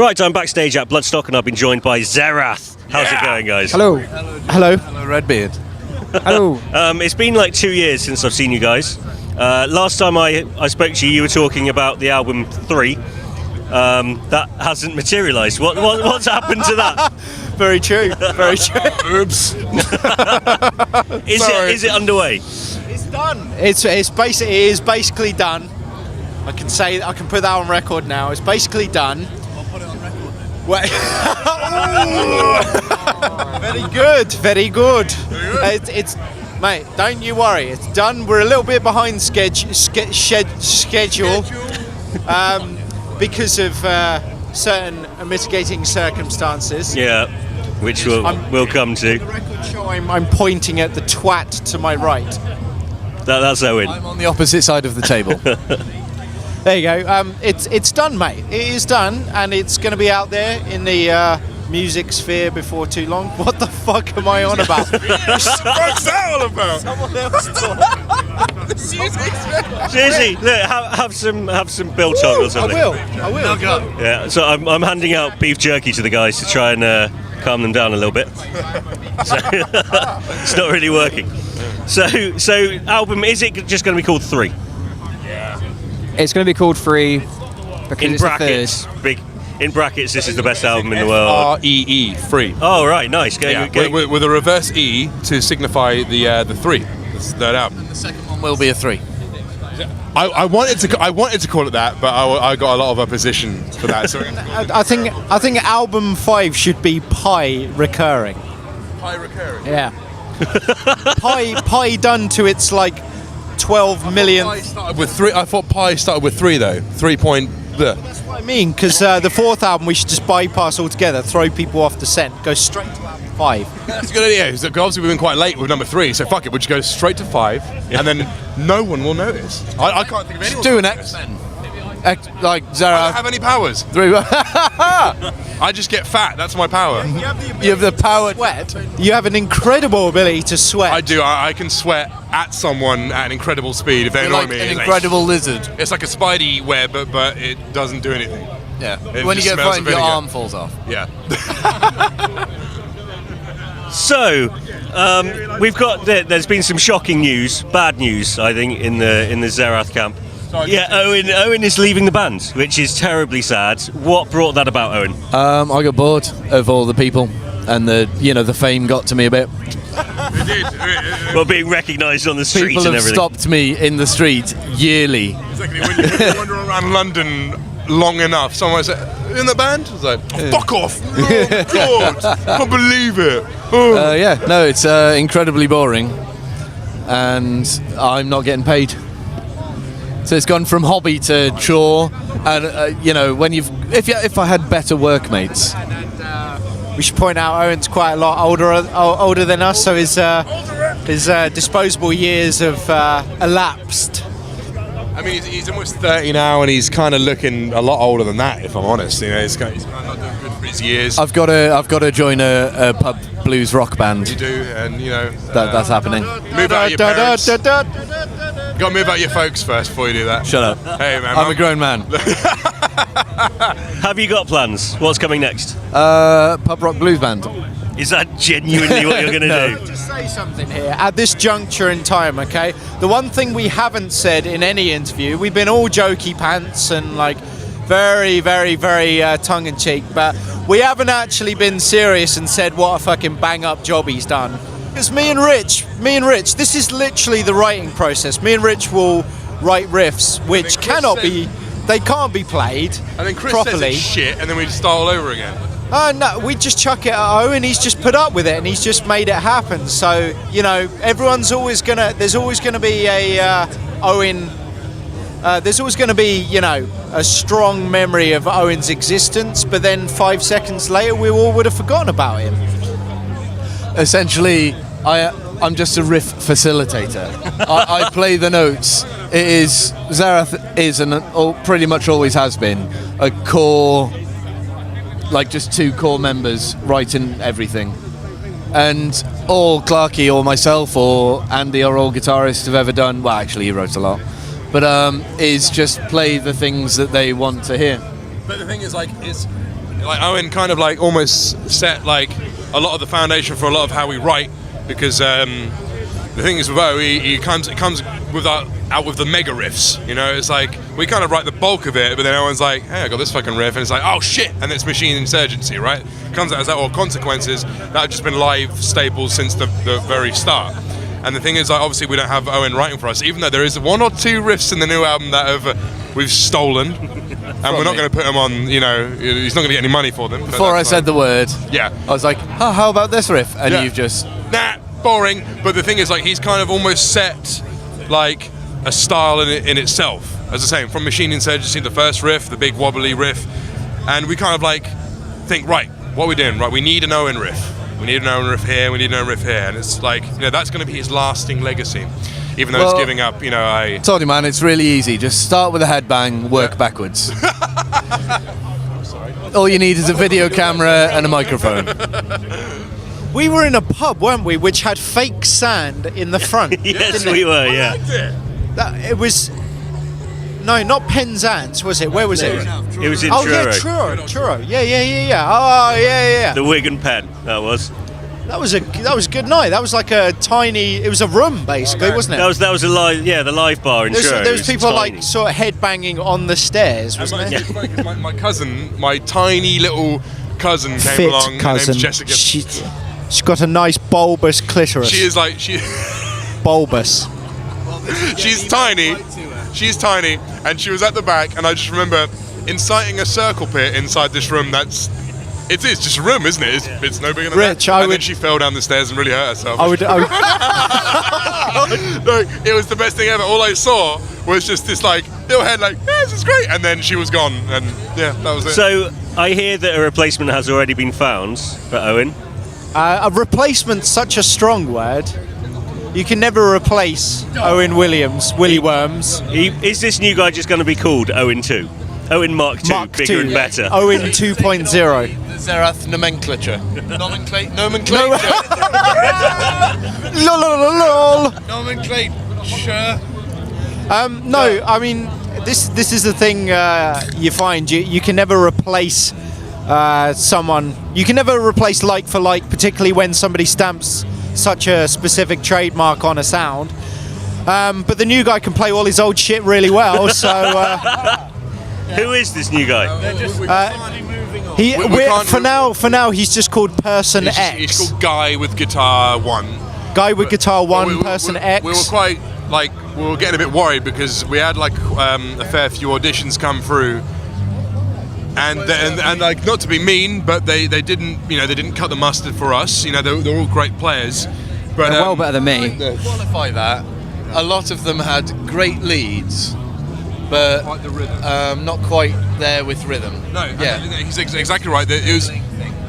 Right, I'm backstage at Bloodstock and I've been joined by Xerath. How's it going, guys? Hello. Hello. Hello, Redbeard. Hello. It's been like 2 years since I've seen you guys. Last time I spoke to you, you were talking about the album 3. That hasn't materialised. What's happened to that? Very true. Very true. Oops. Is it underway? It's done. It is basically done. I can put that on record now. It's basically done. I'll put it on record then. Wait. Very good. Very good. It's mate. Don't you worry. It's done. We're a little bit behind schedule. Because of certain mitigating circumstances. Yeah, which we'll come to. The record show, I'm pointing at the twat to my right. That's Owen. I'm on the opposite side of the table. There you go. It's done, mate. It is done, and it's going to be out there in the music sphere before too long. What the fuck am I on about? What's that all about? Someone else talk. Seriously, look, have some Bill talk or something. I will. Yeah, so I'm handing out beef jerky to the guys to try and calm them down a little bit. So it's not really working. So album, is it just going to be called 3? It's going to be called 3 because In it's brackets, in brackets, this is the best album in the world. R-E-E, free. Oh right, nice. With a reverse E to signify the 3. That's that album. The second one will be a 3. I wanted to call it that, but I got a lot of opposition for that. So I think album 5 should be pi recurring. Pi recurring. Yeah. pi done to its like 12 million. Pi started with 3. I thought pi started with 3 though. 3 point. That's what I mean, because the 4th album we should just bypass altogether, throw people off the scent, go straight to album 5. That's a good idea. Because obviously we've been quite late with number 3, so fuck it. We'll just go straight to 5, and then no one will notice. I can't think of anyone. Do an X then. Like I Xerath. don't have any powers. 3. I just get fat. That's my power. You have the power. Sweat. You have an incredible ability to sweat. I do. I can sweat at someone at an incredible speed if they You're annoy like me. an incredible lizard. It's like a spidey web, but it doesn't do anything. Yeah. It When you just get smells frightened, of your vinegar. arm falls off. Yeah. So we've got there's been some shocking news, bad news, I think, in the Xerath camp. Yeah, Owen is leaving the band, which is terribly sad. What brought that about, Owen? I got bored of all the people, and the fame got to me a bit. It did. Well, being recognised on the streets People and have everything. stopped me in the street yearly. Exactly. When you wander around London long enough, someone will say, "In the band?" I was like, oh, "Fuck off!" Oh God, can't believe it. Oh. No, it's incredibly boring, and I'm not getting paid. So it's gone from hobby to chore, and when if I had better workmates. We should point out Owen's quite a lot older than us, so his disposable years have elapsed. I mean, he's almost 30 now, and he's kind of looking a lot older than that. If I'm honest, he's kind of not doing good for his years. I've got to join a pub blues rock band. You do, and That's happening. move out your parents. You got to move out your folks first before you do that. Shut up. Hey man, I'm a grown man. Have you got plans? What's coming next? Pub rock blues band. Is that genuinely what you're going to do? To say something here at this juncture in time, okay? The one thing we haven't said in any interview, we've been all jokey pants and like very, very, very tongue-in-cheek, but we haven't actually been serious and said what a fucking bang-up job he's done. Because me and Rich, this is literally the writing process. Me and Rich will write riffs which they can't be played and then Chris properly. says it's shit, and then we just start all over again. No, we just chuck it at Owen. He's just put up with it, and he's just made it happen. So there's always gonna be a Owen. There's always going to be, a strong memory of Owen's existence. But then 5 seconds later, we all would have forgotten about him. Essentially, I'm just a riff facilitator. I play the notes. Xerath is pretty much always has been a core. Like just 2 core members writing everything, and all Clarky or myself or Andy or all Guitarist have ever done. Well, actually, he wrote a lot, but is just play the things that they want to hear. But the thing is, like, like Owen kind of like almost set like a lot of the foundation for a lot of how we write, because the thing is with Owen, he comes with out with the mega riffs, you know. It's like we kind of write the bulk of it, but then Owen's like, hey, I got this fucking riff, and it's like, oh shit, and it's Machine Insurgency, right? Comes out as that, or Consequences, that have just been live staples since the very start. And the thing is, like, obviously we don't have Owen writing for us, even though there is 1 or 2 riffs in the new album that we've stolen, and we're not going to put them on, you know, he's not going to get any money for them. Before I said the word, yeah, I was like, oh, how about this riff? And you've just... Nah, boring. But the thing is, like, he's kind of almost set, like, a style in itself. As I say, from Machine Insurgency, the first riff, the big wobbly riff, and we kind of, like, think, right, what are we doing? Right, we need an Owen riff. We need an Owen riff here, we need an Owen riff here. And it's like, you know, that's going to be his lasting legacy. Even though it's giving up, you know, I told you, man, it's really easy. Just start with a headbang, work backwards. All you need is a video camera and a microphone. We were in a pub, weren't we, which had fake sand in the front. Yes, we were, yeah. It was... No, not Penzance, was it? Where was it? It was in Oh, Truro. yeah, Truro. Yeah. Oh, yeah. The Wigan Pen, that was. That was a good night. That was like a tiny... It was a room, basically, wasn't it? That was a live, the live bar in Truro. There was people like sort of headbanging on the stairs, wasn't and there? it's funny 'cause my cousin, my tiny little cousin came along. Her name's Jessica. She's got a nice bulbous clitoris. She is like bulbous. She's tiny. She's tiny, and she was at the back, and I just remember inciting a circle pit inside this room. It is just a room, isn't it? It's no bigger than Rich, that. Then she fell down the stairs and really hurt herself. I would No, it was the best thing ever. All I saw was just this like little head, like, yeah, this is great, and then she was gone, and yeah, that was it. So I hear that a replacement has already been found for Owen. a replacement's such a strong word. You can never replace Owen Willie Worms. Is this new guy just going to be called Owen 2? Owen Mark 2, bigger and better. Owen 2.0. Xerath nomenclature. Nomenclature. Lol. Nomenclature. No, I mean this is the thing you find. You can never replace someone. You can never replace like for like, particularly when somebody stamps such a specific trademark on a sound. But the new guy can play all his old shit really well. So who is this new guy? For now he's just called Person X. He's called Guy with Guitar 1. Guy with Guitar 1, Person X. We were quite we were getting a bit worried because we had like a fair few auditions come through. And like, not to be mean, but they didn't cut the mustard for us. You know, they're all great players, but They're well better than me. To qualify that, a lot of them had great leads, but not quite there with rhythm. No, yeah, he's exactly right. It was,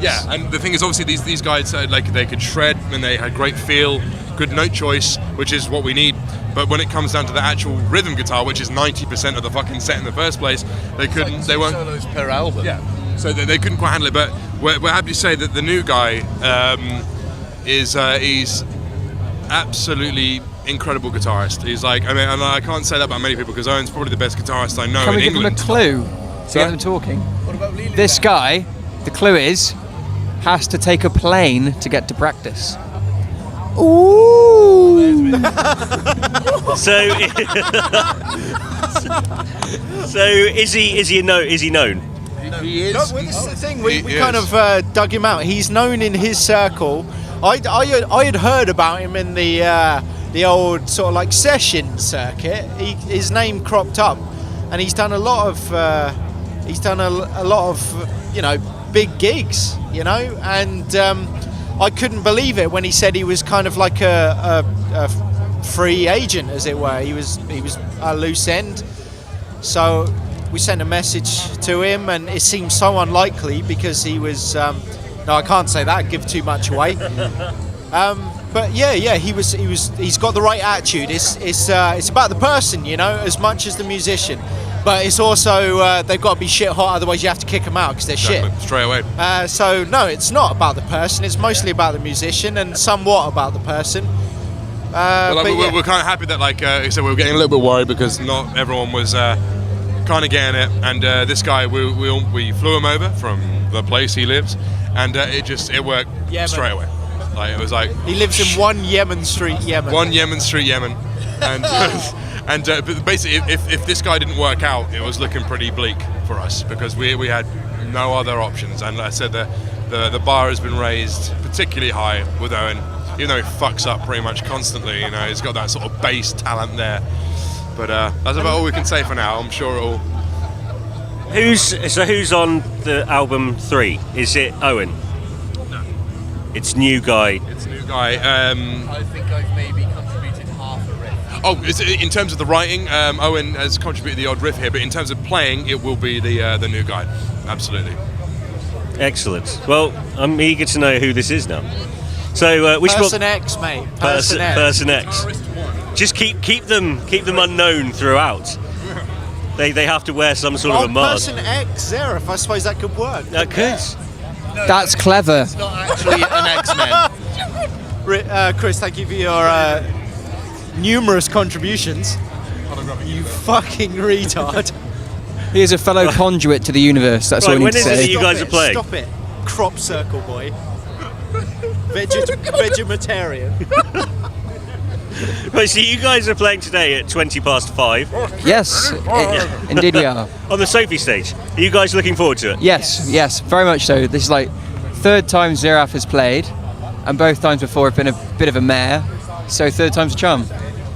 yeah, and the thing is, obviously, these guys like they could shred and they had great feel, good note choice, which is what we need. But when it comes down to the actual rhythm guitar, which is 90% of the fucking set in the first place, they couldn't. Like they weren't solos per album. Yeah, so they couldn't quite handle it. But we're happy to say that the new guy he's absolutely incredible guitarist. He's like, I mean, and I can't say that about many people because Owen's probably the best guitarist I know Can in we give England. him a clue to get them talking? What about Leland? This guy, the clue is, has to take a plane to get to practice. Ooh. So is he known? He is. No, well, this is the thing. We kind of dug him out. He's known in his circle. I had heard about him in the old sort of like session circuit. His name cropped up, and he's done a lot of you know, big gigs. You know, and I couldn't believe it when he said he was kind of like a free agent, as it were. He was a loose end. So we sent a message to him, and it seemed so unlikely because he was. No, I can't say that. I'd give too much away. But yeah, he's got the right attitude. It's about the person, you know, as much as the musician. But it's also they've got to be shit hot, otherwise you have to kick them out because they're shit. Straight away. So no, it's not about the person. It's mostly about the musician and somewhat about the person. We're kind of happy that, like I said, we were getting a little bit worried because not everyone was kind of getting it. And this guy, we flew him over from the place he lives, and it worked straight away. Like it was like He lives in 1 Yemen Street, Yemen. 1 Yemen Street, Yemen, and but basically, if this guy didn't work out, it was looking pretty bleak for us because we had no other options. And like I said, the bar has been raised particularly high with Owen, even though he fucks up pretty much constantly. You know, he's got that sort of bass talent there. But that's about all we can say for now. I'm sure it'll. Who's on the album 3? Is it Owen? No. It's new guy. It's new guy. I think I've maybe contributed half a riff. Oh, in terms of the writing, Owen has contributed the odd riff here, but in terms of playing, it will be the new guy. Absolutely. Excellent. Well, I'm eager to know who this is now. So we Person X, mate. Person X. Person X. Just keep them unknown throughout. They have to wear some sort of a mask. Person X, Xerath. I suppose that could work. That could. That's clever. It's not actually an X-Men. Chris, thank you for your numerous contributions. You fucking retard. He is a fellow conduit to the universe. That's all I need when to is it say. that you guys are playing? Stop it. Crop circle, boy. Vegetarian. Right, so you guys are playing today at 5:20. Yes, indeed we are. On the Sophie stage. Are you guys looking forward to it? Yes, very much so. This is like third time Xerath has played, and both times before have been a bit of a mare. So third time's a charm.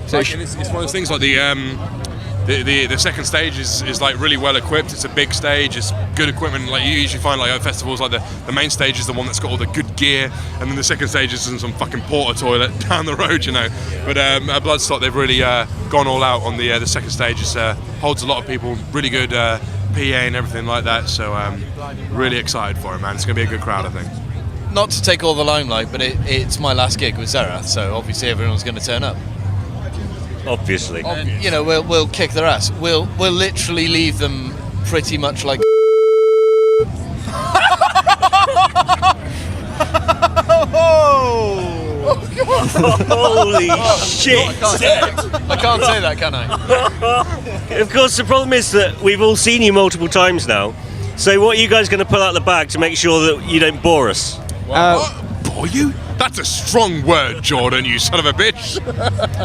So Like, and it's one of those things like the second stage is like really well equipped. It's a big stage. It's good equipment. Like you usually find like at festivals, like the main stage is the one that's got all the good gear, and then the second stage is in some fucking porta toilet down the road, you know. But at Bloodstock, they've really gone all out on the second stage. It holds a lot of people. Really good PA and everything like that. So really excited for it, man. It's gonna be a good crowd, I think. Not to take all the limelight, but it's my last gig with Xerath, so obviously everyone's going to turn up. Obviously. You know, we'll kick their ass. We'll literally leave them pretty much like. Holy shit! I can't say that, can I? Of course, the problem is that we've all seen you multiple times now. So what are you guys going to pull out the bag to make sure that you don't bore us? Bore you? That's a strong word, Jordan, you son of a bitch.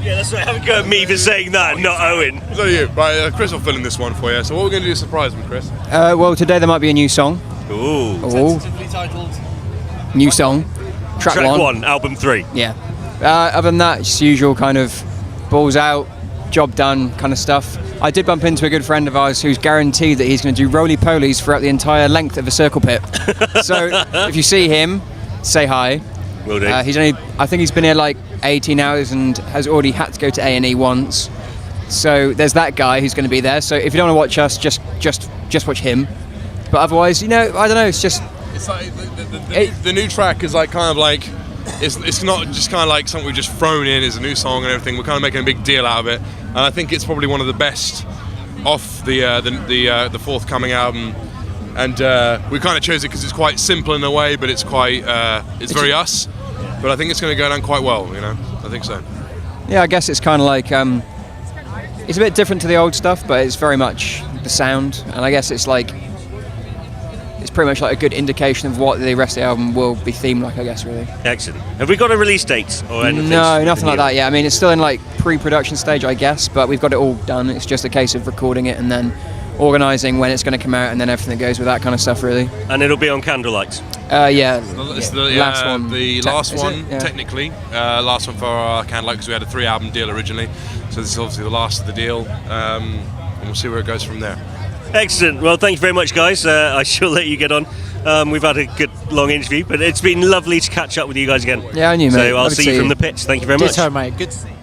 Yeah, that's right. Have a go at me for saying that, not Owen. So you, right, Chris will fill in this one for you. So what we're going to do is surprise them, Chris. well, today there might be a new song. Ooh. Tentatively titled. New song. Track 1, album 3. Yeah. Other than that, it's usual kind of balls out, job done kind of stuff. I did bump into a good friend of ours who's guaranteed that he's going to do roly-polies throughout the entire length of a circle pit. So if you see him, say hi. Will do. I think he's been here like 18 hours and has already had to go to A&E once. So there's that guy who's going to be there. So if you don't want to watch us, just watch him. But otherwise, you know, I don't know. It's just It's like the new track is like kind of like it's not just kind of like something we've just thrown in as a new song and everything. We're kind of making a big deal out of it, and I think it's probably one of the best off the forthcoming album. And we kind of chose it because it's quite simple in a way, but it's quite it's very us. But I think it's going to go down quite well, you know. I think so. Yeah, I guess it's kind of like it's a bit different to the old stuff, but it's very much the sound, and I guess it's like it's pretty much like a good indication of what the rest of the album will be themed like, I guess, really. Excellent. Have we got a release date or anything? No, nothing like that yet. I mean, it's still in like pre-production stage, I guess, but we've got it all done. It's just a case of recording it and then organising when it's going to come out and then everything that goes with that kind of stuff, really. And it'll be on Candlelight. Yeah. It's the last one. The last Is one, it? Yeah. technically. Last one for our Candlelight, because we had a 3-album deal originally. So this is obviously the last of the deal. And we'll see where it goes from there. Excellent. Well, thank you very much, guys. I shall let you get on. We've had a good long interview, but it's been lovely to catch up with you guys again. Yeah, I knew, mate. So I'll Lovely see to you see from you. the pitch. Thank you very much. Ditto, mate. Good to see you.